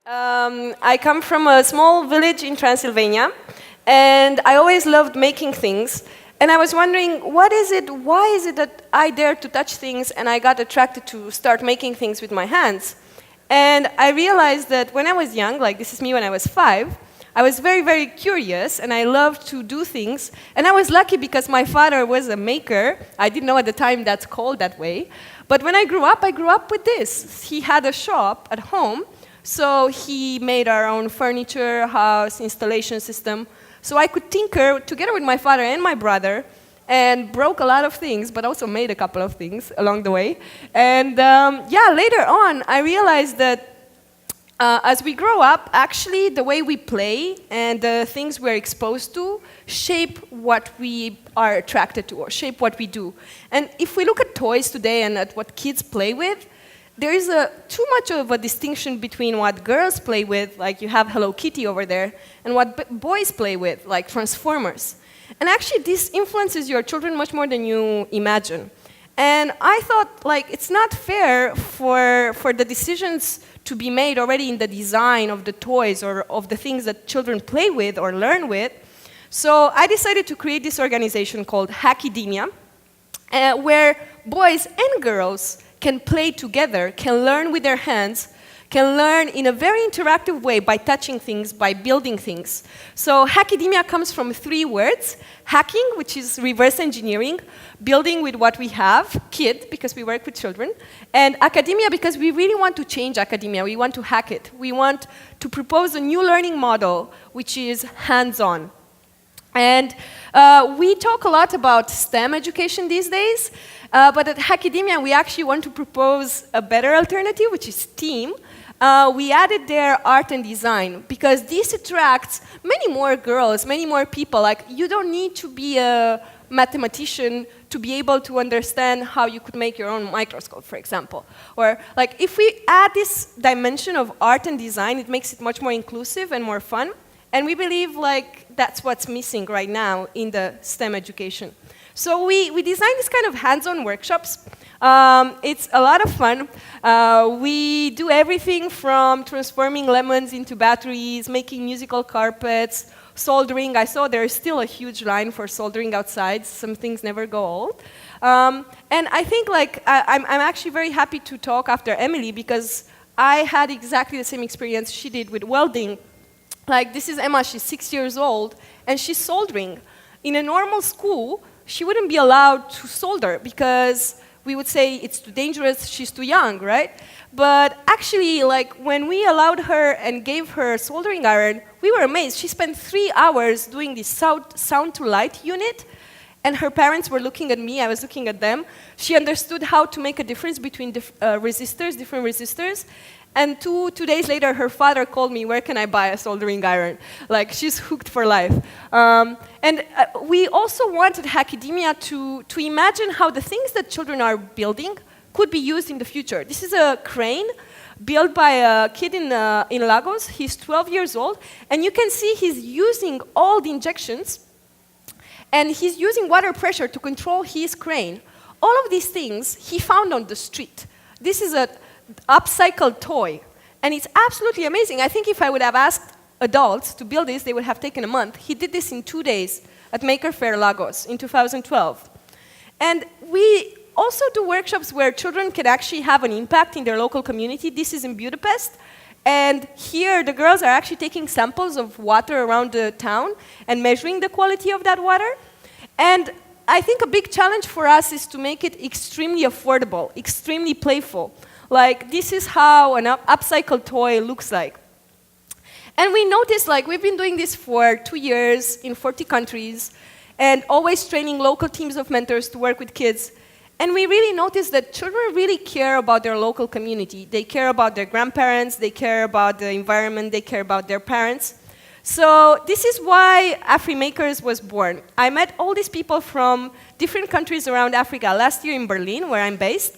I come from a small village in Transylvania, and I always loved making things. And I was wondering, why is it that I dare to touch things and I got attracted to start making things with my hands? And I realized that when I was young, like this is me when I was 5, I was very, very curious and I loved to do things. And I was lucky because my father was a maker. I didn't know at the time that's called that way. But when I grew up with this. He had a shop at home, so he made our own furniture, house, installation system. So I could tinker together with my father and my brother and broke a lot of things, but also made a couple of things along the way. And yeah, later on, I realized that as we grow up, actually the way we play and the things we're exposed to shape what we are attracted to or shape what we do. And if we look at toys today and at what kids play with, there is too much of a distinction between what girls play with, like you have Hello Kitty over there, and what boys play with, like Transformers. And actually, this influences your children much more than you imagine. And I thought, like, it's not fair for the decisions to be made already in the design of the toys or of the things that children play with or learn with. So I decided to create this organization called Hackademia, where boys and girls can play together, can learn with their hands, can learn in a very interactive way by touching things, by building things. So Hackademia comes from 3 words: hacking, which is reverse engineering, building with what we have, kid, because we work with children, and academia, because we really want to change academia. We want to hack it. We want to propose a new learning model, which is hands-on. And we talk a lot about STEM education these days, but at Hackademia, we actually want to propose a better alternative, which is STEAM. We added there art and design, because this attracts many more girls, many more people. Like, you don't need to be a mathematician to be able to understand how you could make your own microscope, for example. Or, like, if we add this dimension of art and design, it makes it much more inclusive and more fun. And we believe, like, that's what's missing right now in the STEM education. So we designed this kind of hands-on workshops. It's a lot of fun. We do everything from transforming lemons into batteries, making musical carpets, soldering. I saw there's still a huge line for soldering outside. Some things never go old. And I think, like, I'm actually very happy to talk after Emily, because I had exactly the same experience she did with welding. Like, this is Emma, she's 6 years old, and she's soldering. In a normal school, she wouldn't be allowed to solder because we would say it's too dangerous, she's too young, right? But actually, like, when we allowed her and gave her a soldering iron, we were amazed. She spent 3 hours doing this sound to light unit, and her parents were looking at me, I was looking at them. She understood how to make a difference between different resistors. And two days later, her father called me, where can I buy a soldering iron? Like, she's hooked for life. And we also wanted Hackademia to imagine how the things that children are building could be used in the future. This is a crane built by a kid in Lagos. He's 12 years old. And you can see he's using all the injections. And he's using water pressure to control his crane. All of these things he found on the street. This is a upcycled toy, and it's absolutely amazing. I think if I would have asked adults to build this, they would have taken a month. He did this in 2 days at Maker Faire Lagos in 2012. And we also do workshops where children can actually have an impact in their local community. This is in Budapest, and here the girls are actually taking samples of water around the town and measuring the quality of that water. And I think a big challenge for us is to make it extremely affordable, extremely playful. Like, this is how an upcycled toy looks like. And we noticed, like, we've been doing this for 2 years in 40 countries, and always training local teams of mentors to work with kids. And we really noticed that children really care about their local community. They care about their grandparents, they care about the environment, they care about their parents. So this is why AfriMakers was born. I met all these people from different countries around Africa last year in Berlin, where I'm based.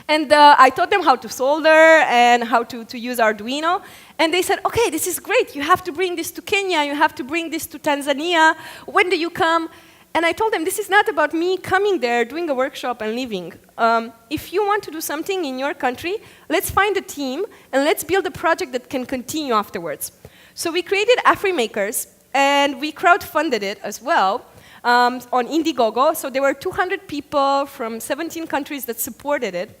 And I taught them how to solder and how to use Arduino. And they said, okay, this is great. You have to bring this to Kenya. You have to bring this to Tanzania. When do you come? And I told them, this is not about me coming there, doing a workshop and leaving. If you want to do something in your country, let's find a team and let's build a project that can continue afterwards. So we created Afri Makers, and we crowdfunded it as well on Indiegogo. So there were 200 people from 17 countries that supported it.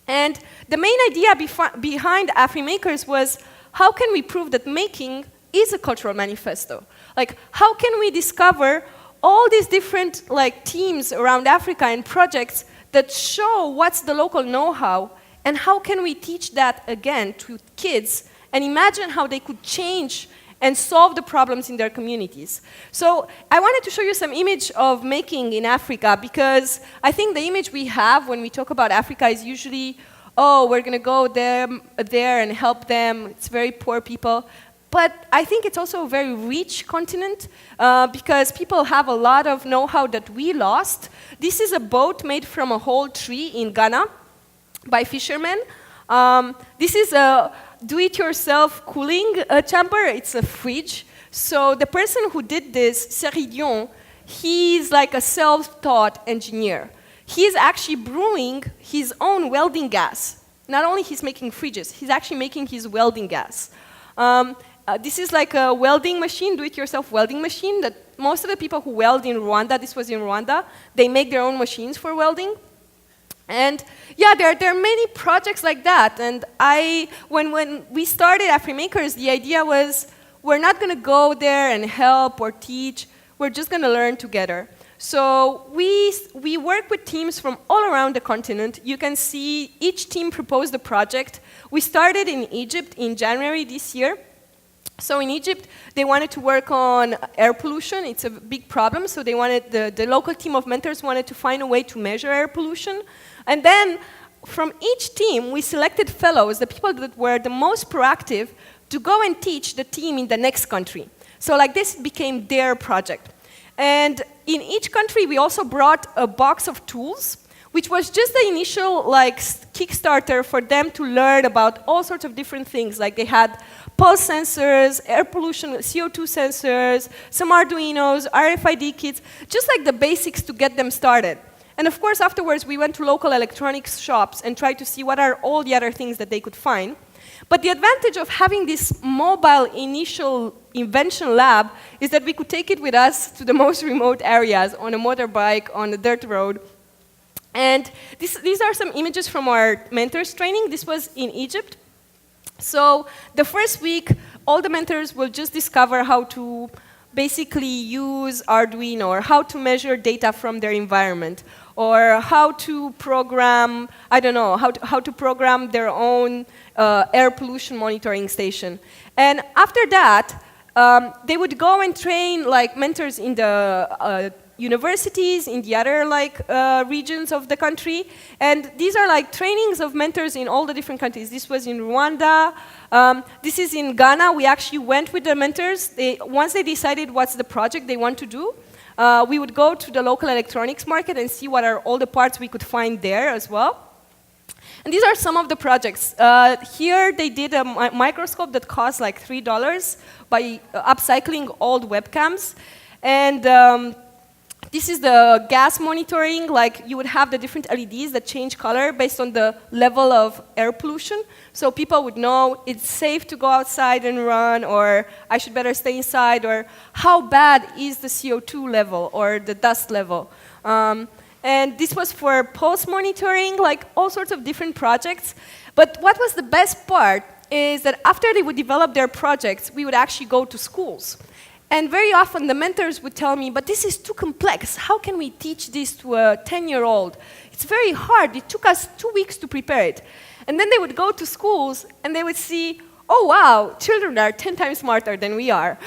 And the main idea behind Afri Makers was, how can we prove that making is a cultural manifesto? Like, how can we discover all these different teams around Africa and projects that show what's the local know-how, and how can we teach that again to kids and imagine how they could change and solve the problems in their communities. So I wanted to show you some image of making in Africa, because I think the image we have when we talk about Africa is usually, oh, we're going to go there and help them, it's very poor people. But I think it's also a very rich continent because people have a lot of know-how that we lost. This is a boat made from a whole tree in Ghana by fishermen. This is a do-it-yourself cooling chamber. It's a fridge. So the person who did this, Seridion, he's like a self-taught engineer. He's actually brewing his own welding gas. Not only he's making fridges, he's actually making his welding gas. This is like a welding machine, do-it-yourself welding machine that most of the people who weld in Rwanda, this was in Rwanda, they make their own machines for welding. And yeah, there are many projects like that. And when we started AfriMakers, the idea was we're not going to go there and help or teach. We're just going to learn together. So we work with teams from all around the continent. You can see each team proposed a project. We started in Egypt in January this year. So in Egypt, they wanted to work on air pollution. It's a big problem, so they wanted the local team of mentors wanted to find a way to measure air pollution. And then from each team, we selected fellows, the people that were the most proactive, to go and teach the team in the next country. So like this became their project. And in each country, we also brought a box of tools, which was just the initial Kickstarter for them to learn about all sorts of different things. Like they had pulse sensors, air pollution, CO2 sensors, some Arduinos, RFID kits, just like the basics to get them started. And of course, afterwards, we went to local electronics shops and tried to see what are all the other things that they could find. But the advantage of having this mobile initial invention lab is that we could take it with us to the most remote areas on a motorbike, on a dirt road. And these are some images from our mentors training. This was in Egypt. So the first week, all the mentors will just discover how to basically use Arduino, or how to measure data from their environment, or how to program, I don't know, how to program their own air pollution monitoring station. And after that, they would go and train mentors in the universities, in the other regions of the country. And these are trainings of mentors in all the different countries. This was in Rwanda. This is in Ghana. We actually went with the mentors. Once they decided what's the project they want to do, we would go to the local electronics market and see what are all the parts we could find there as well. And these are some of the projects. Here they did a microscope that cost like $3 by upcycling old webcams. And this is the gas monitoring. You would have the different LEDs that change color based on the level of air pollution. So people would know it's safe to go outside and run, or I should better stay inside, or how bad is the CO2 level or the dust level. And this was for pulse monitoring, all sorts of different projects. But what was the best part is that after they would develop their projects, we would actually go to schools. And very often the mentors would tell me, but this is too complex. How can we teach this to a 10-year-old? It's very hard. It took us 2 weeks to prepare it. And then they would go to schools and they would see, oh wow, children are 10 times smarter than we are.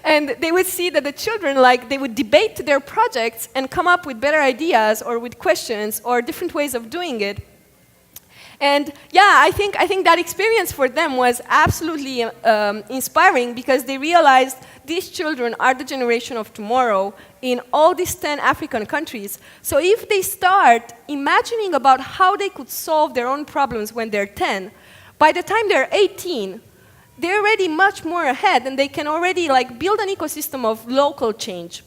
And they would see that the children, they would debate their projects and come up with better ideas or with questions or different ways of doing it. And yeah, I think that experience for them was absolutely inspiring, because they realized these children are the generation of tomorrow in all these 10 African countries. So if they start imagining about how they could solve their own problems when they're 10, by the time they're 18, they're already much more ahead, and they can already build an ecosystem of local change.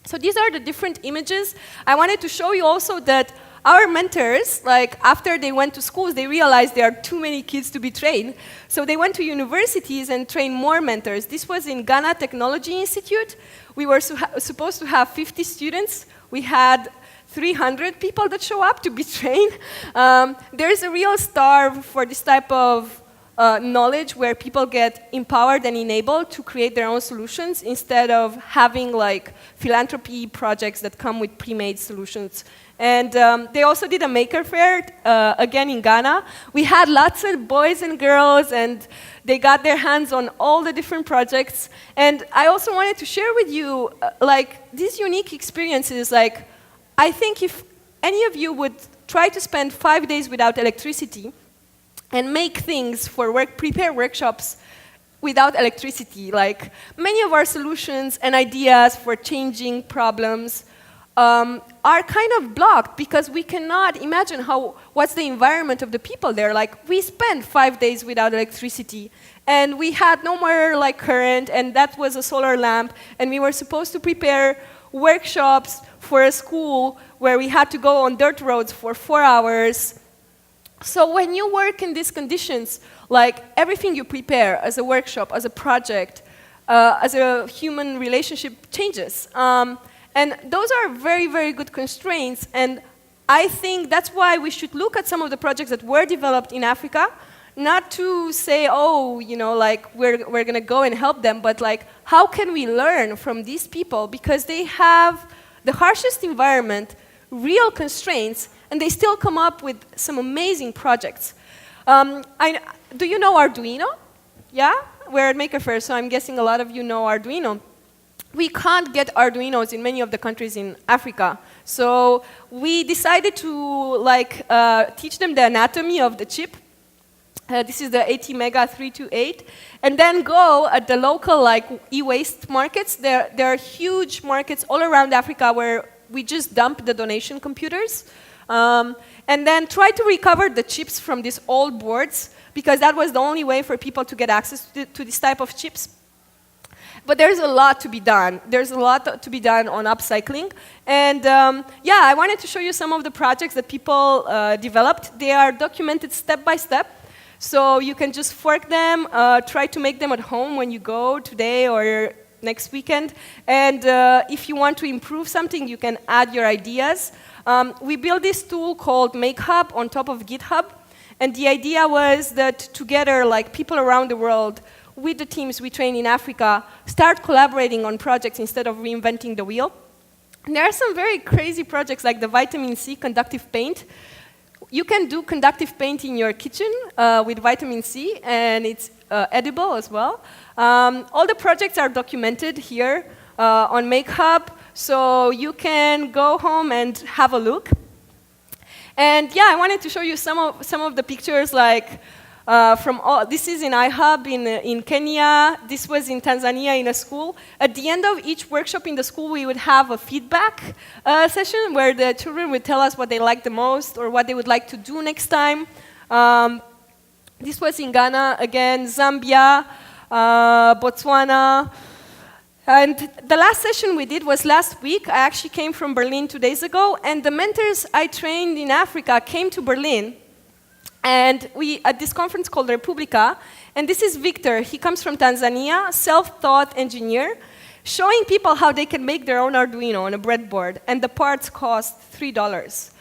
So these are the different images. I wanted to show you also that our mentors, like after they went to schools, they realized there are too many kids to be trained. So they went to universities and trained more mentors. This was in Ghana Technology Institute. We were supposed to have 50 students. We had 300 people that show up to be trained. There is a real starve for this type of knowledge where people get empowered and enabled to create their own solutions instead of having like philanthropy projects that come with pre-made solutions. And they also did a Maker Faire, again in Ghana. We had lots of boys and girls, and they got their hands on all the different projects. And I also wanted to share with you, like, these unique experiences. Like, I think if any of you would try to spend 5 days without electricity and make things for prepare workshops without electricity, like many of our solutions and ideas for changing problems are kind of blocked because we cannot imagine what's the environment of the people there. Like, we spent 5 days without electricity, and we had no more like current, and that was a solar lamp, and we were supposed to prepare workshops for a school where we had to go on dirt roads for 4 hours. So when you work in these conditions, like everything you prepare as a workshop, as a project, as a human relationship changes. And those are very, very good constraints. And I think that's why we should look at some of the projects that were developed in Africa, not to say, oh, you know, like we're going to go and help them, but like, how can we learn from these people? Because they have the harshest environment, real constraints, and they still come up with some amazing projects. Do you know Arduino? Yeah? We're at Maker Faire, so I'm guessing a lot of you know Arduino. We can't get Arduinos in many of the countries in Africa. So we decided to like, teach them the anatomy of the chip. This is the ATmega 328. And then go at the local like e-waste markets. There are huge markets all around Africa where we just dump the donation computers. And then try to recover the chips from these old boards, because that was the only way for people to get access to this type of chips. But there's a lot to be done. There's a lot to be done on upcycling. And yeah, I wanted to show you some of the projects that people developed. They are documented step by step. So you can just fork them, try to make them at home when you go today or next weekend. And if you want to improve something, you can add your ideas. We built this tool called MakeHub on top of GitHub. And the idea was that together, like people around the world, with the teams we train in Africa, start collaborating on projects instead of reinventing the wheel. And there are some very crazy projects like the vitamin C conductive paint. You can do conductive paint in your kitchen with vitamin C, and it's edible as well. All the projects are documented here on MakeHub, so you can go home and have a look. And yeah, I wanted to show you some of the pictures, like this is in iHub in Kenya. This was in Tanzania in a school. At the end of each workshop in the school, we would have a feedback session where the children would tell us what they liked the most or what they would like to do next time. This was in Ghana, again, Zambia, Botswana. And the last session we did was last week. I actually came from Berlin 2 days ago, and the mentors I trained in Africa came to Berlin. And at this conference called Republica, and this is Victor. He comes from Tanzania, self-taught engineer, showing people how they can make their own Arduino on a breadboard, and the parts cost $3.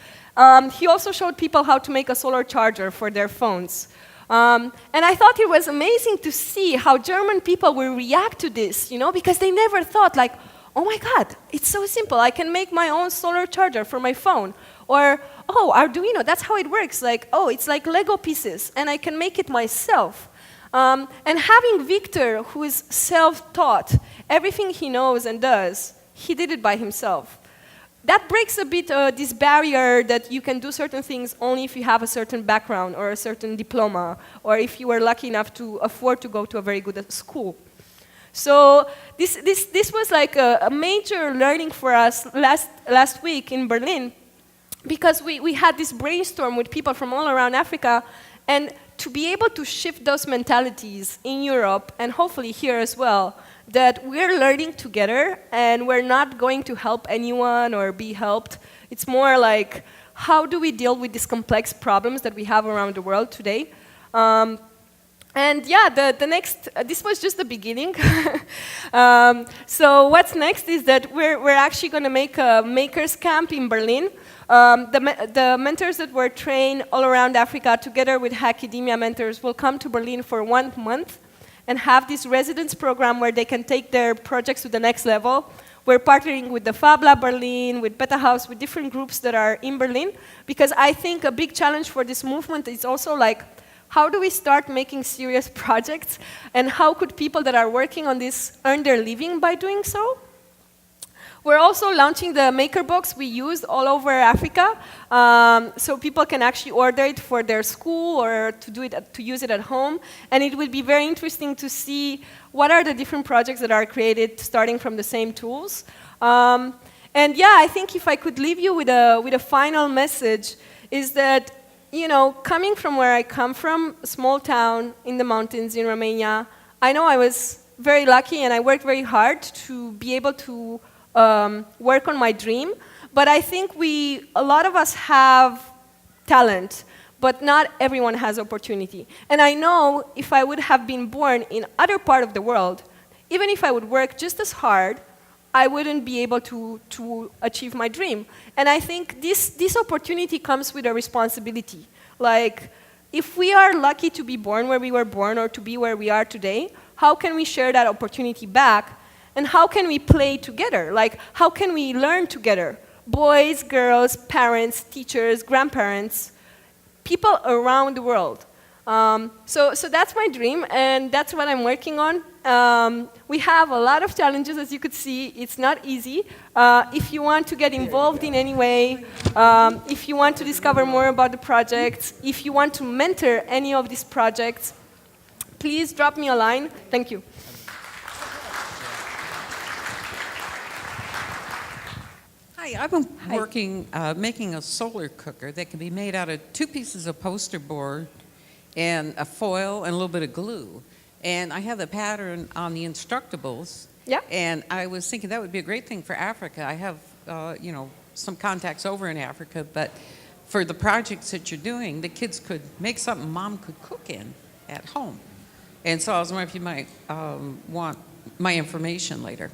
He also showed people how to make a solar charger for their phones. And I thought it was amazing to see how German people will react to this, you know, because they never thought like, oh my God, it's so simple. I can make my own solar charger for my phone. Or, oh, Arduino, that's how it works. Like, oh, it's like Lego pieces, and I can make it myself. And having Victor, who is self-taught, everything he knows and does, he did it by himself. That breaks a bit this barrier that you can do certain things only if you have a certain background or a certain diploma, or if you were lucky enough to afford to go to a very good school. So this was like a major learning for us last week in Berlin, because we had this brainstorm with people from all around Africa, And to be able to shift those mentalities in Europe, and hopefully here as well, that we're learning together and we're not going to help anyone or be helped. It's more like, how do we deal with these complex problems that we have around the world today? And yeah, the next, this was just the beginning. So what's next is that we're actually going to make a makers camp in Berlin. The mentors that were trained all around Africa together with academia mentors will come to Berlin for 1 month and have this residence program where they can take their projects to the next level. We're partnering with the Fab Lab Berlin, with Beta House, with different groups that are in Berlin, because I think a big challenge for this movement is also like, how do we start making serious projects, and how could people that are working on this earn their living by doing so? We're also launching the Makerbox we used all over Africa, so people can actually order it for their school or to use it at home. And it will be very interesting to see what are the different projects that are created starting from the same tools. And yeah, I think if I could leave you with a final message is that, you know, coming from where I come from, a small town in the mountains in Romania, I know I was very lucky and I worked very hard to be able to work on my dream, but I think a lot of us have talent, but not everyone has opportunity. And I know if I would have been born in other part of the world, even if I would work just as hard, I wouldn't be able to achieve my dream. And I think this opportunity comes with a responsibility. Like, if we are lucky to be born where we were born or to be where we are today, how can we share that opportunity back? And how can we play together? Like, how can we learn together? Boys, girls, parents, teachers, grandparents, people around the world. So that's my dream, and that's what I'm working on. We have a lot of challenges, as you could see. It's not easy. If you want to get involved in any way, if you want to discover more about the projects, if you want to mentor any of these projects, please drop me a line. Thank you. Hi, I've been working, making a solar cooker that can be made out of 2 pieces of poster board and a foil and a little bit of glue. And I have the pattern on the Instructables. Yeah. And I was thinking that would be a great thing for Africa. I have, you know, some contacts over in Africa, but for the projects that you're doing, the kids could make something mom could cook in at home. And so I was wondering if you might want my information later.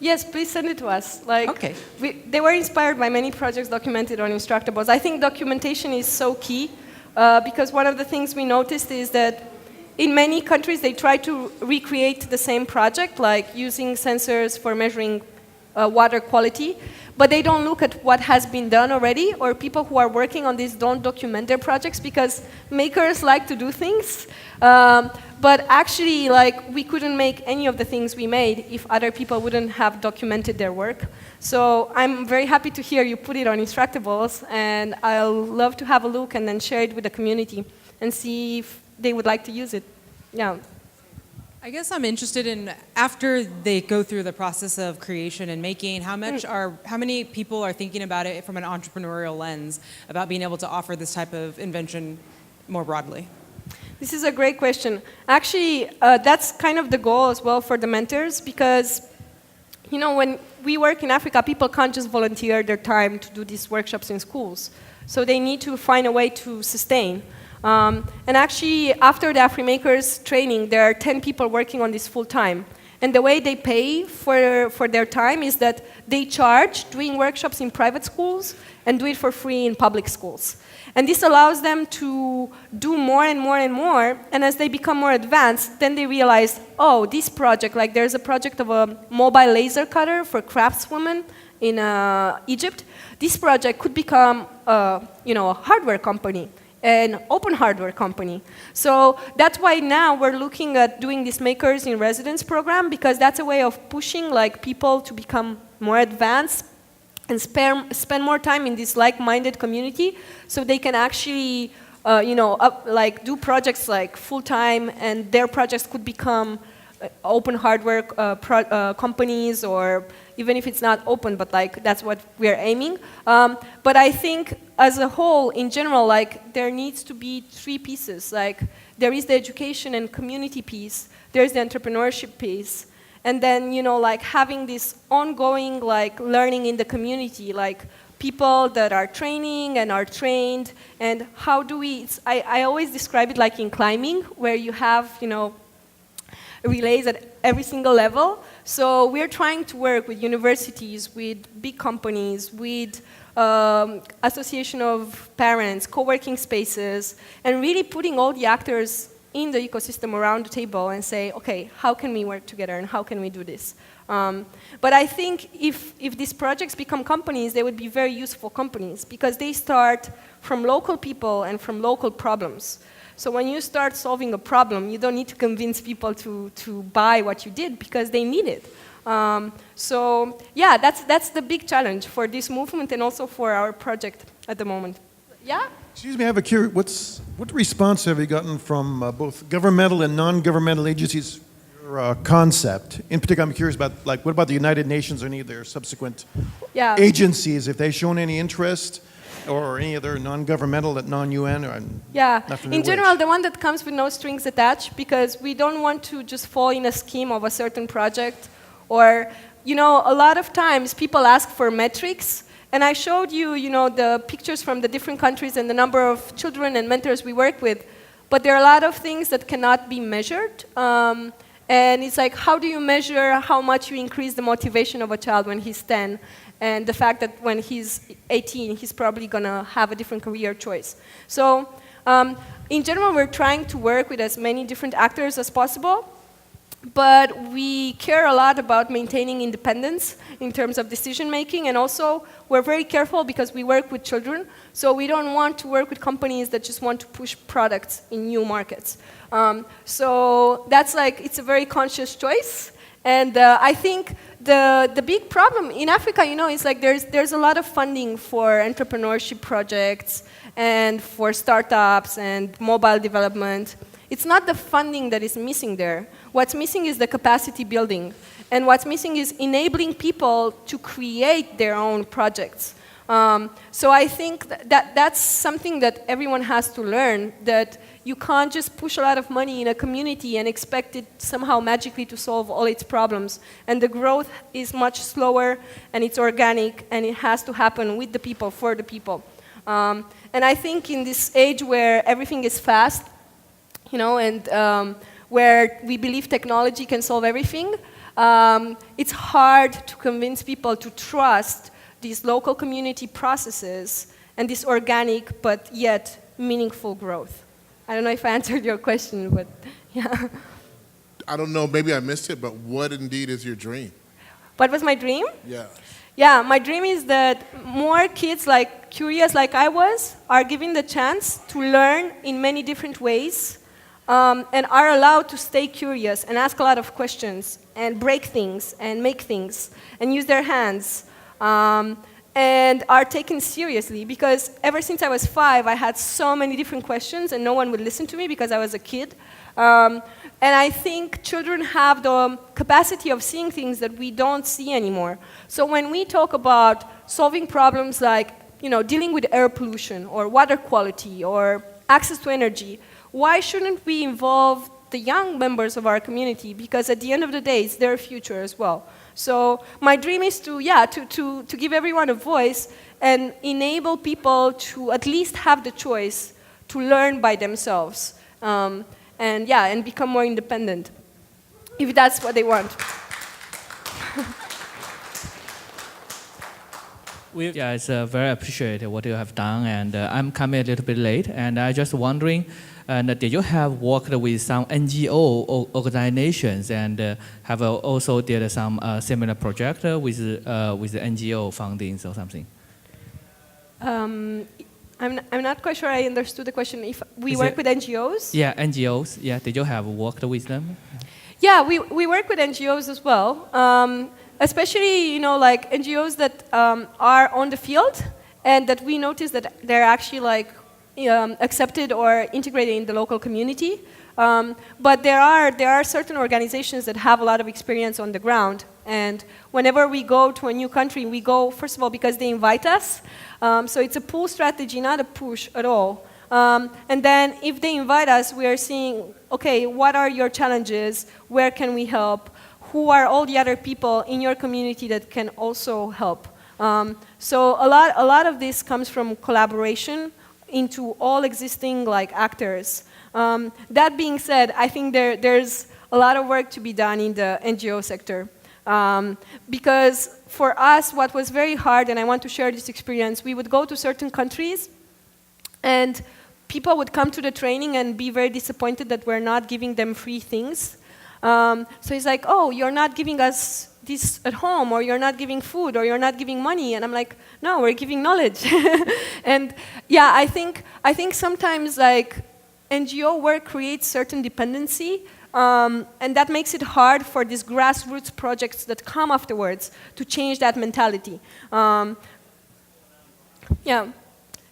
Yes, please send it to us. Like, okay. They were inspired by many projects documented on Instructables. I think documentation is so key because one of the things we noticed is that in many countries they try to recreate the same project, like using sensors for measuring water quality, but they don't look at what has been done already, or people who are working on this don't document their projects because makers like to do things. But actually, like, we couldn't make any of the things we made if other people wouldn't have documented their work. So I'm very happy to hear you put it on Instructables, and I'll love to have a look and then share it with the community and see if they would like to use it. Yeah. I guess I'm interested in, after they go through the process of creation and making, how many people are thinking about it from an entrepreneurial lens, about being able to offer this type of invention more broadly? This is a great question. Actually, that's kind of the goal as well for the mentors, because, you know, when we work in Africa, people can't just volunteer their time to do these workshops in schools. So they need to find a way to sustain. And actually, after the AfriMakers training, there are 10 people working on this full time. And the way they pay for their time is that they charge doing workshops in private schools and do it for free in public schools. And this allows them to do more and more and more, and as they become more advanced, then they realize, oh, this project, like there's a project of a mobile laser cutter for craftswomen in Egypt. This project could become a hardware company, an open hardware company. So that's why now we're looking at doing this Makers in Residence program, because that's a way of pushing like people to become more advanced and spend more time in this like-minded community, so they can actually, do projects like full-time, and their projects could become open hardware companies, or even if it's not open, but like that's what we're aiming. But I think as a whole, in general, like there needs to be three pieces. Like there is the education and community piece, there's the entrepreneurship piece, and then, you know, like having this ongoing like learning in the community, like people that are training and are trained, and how do we, I always describe it like in climbing, where you have, you know, relays at every single level. So we're trying to work with universities, with big companies, with association of parents, co-working spaces, and really putting all the actors in the ecosystem around the table and say, okay, how can we work together and how can we do this? But I think if these projects become companies, they would be very useful companies because they start from local people and from local problems. So when you start solving a problem, you don't need to convince people to buy what you did because they need it. So yeah, that's the big challenge for this movement and also for our project at the moment. Yeah? Excuse me, I have a curious, what response have you gotten from both governmental and non-governmental agencies for your concept? In particular, I'm curious about, like, what about the United Nations or any of their subsequent agencies? If they've shown any interest, or any other non-governmental, non-UN? Yeah, in general, the one that comes with no strings attached, because we don't want to just fall in a scheme of a certain project. Or, you know, a lot of times people ask for metrics. And I showed you, you know, the pictures from the different countries and the number of children and mentors we work with. But there are a lot of things that cannot be measured. And it's like, how do you measure how much you increase the motivation of a child when he's 10? And the fact that when he's 18, he's probably going to have a different career choice. So in general, we're trying to work with as many different actors as possible. But we care a lot about maintaining independence in terms of decision making, and also we're very careful because we work with children, so we don't want to work with companies that just want to push products in new markets. So that's like, it's a very conscious choice, and I think the big problem in Africa, you know, is like there's a lot of funding for entrepreneurship projects and for startups and mobile development. It's not the funding that is missing there. What's missing is the capacity building. And what's missing is enabling people to create their own projects. So I think that's something that everyone has to learn, that you can't just push a lot of money in a community and expect it somehow magically to solve all its problems. And the growth is much slower, and it's organic, and it has to happen with the people, for the people. And I think in this age where everything is fast, you know, and where we believe technology can solve everything, it's hard to convince people to trust these local community processes and this organic but yet meaningful growth. I don't know if I answered your question, but yeah. I don't know, maybe I missed it, but what indeed is your dream? What was my dream? Yeah. Yeah, my dream is that more kids like curious like I was are given the chance to learn in many different ways. And are allowed to stay curious and ask a lot of questions and break things and make things and use their hands and are taken seriously, because ever since I was 5, I had so many different questions and no one would listen to me because I was a kid. And I think children have the capacity of seeing things that we don't see anymore. So when we talk about solving problems like, you know, dealing with air pollution or water quality or access to energy, why shouldn't we involve the young members of our community? Because at the end of the day, it's their future as well. So my dream is to give everyone a voice and enable people to at least have the choice to learn by themselves. And become more independent, if that's what they want. We guys very appreciate what you have done, and I'm coming a little bit late, and I just wondering, did you have worked with some NGO organizations and have also did some similar project with the NGO fundings or something? I'm not quite sure I understood the question. If we work with NGOs? Yeah, NGOs. Yeah, did you have worked with them? Yeah, we work with NGOs as well. Especially, you know, like NGOs that are on the field and that we notice that they're actually like accepted or integrated in the local community. But there are certain organizations that have a lot of experience on the ground. And whenever we go to a new country, we go, first of all, because they invite us. So it's a pull strategy, not a push at all. And then if they invite us, we are seeing, okay, what are your challenges? Where can we help? Who are all the other people in your community that can also help? So a lot of this comes from collaboration into all existing actors. That being said, I think there's a lot of work to be done in the NGO sector. Because for us, what was very hard, and I want to share this experience, we would go to certain countries and people would come to the training and be very disappointed that we're not giving them free things. So it's like, oh, you're not giving us this at home, or you're not giving food, or you're not giving money. And I'm like, no, we're giving knowledge. And yeah, I think sometimes NGO work creates certain dependency, and that makes it hard for these grassroots projects that come afterwards to change that mentality. Yeah,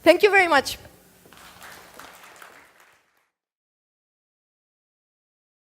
thank you very much.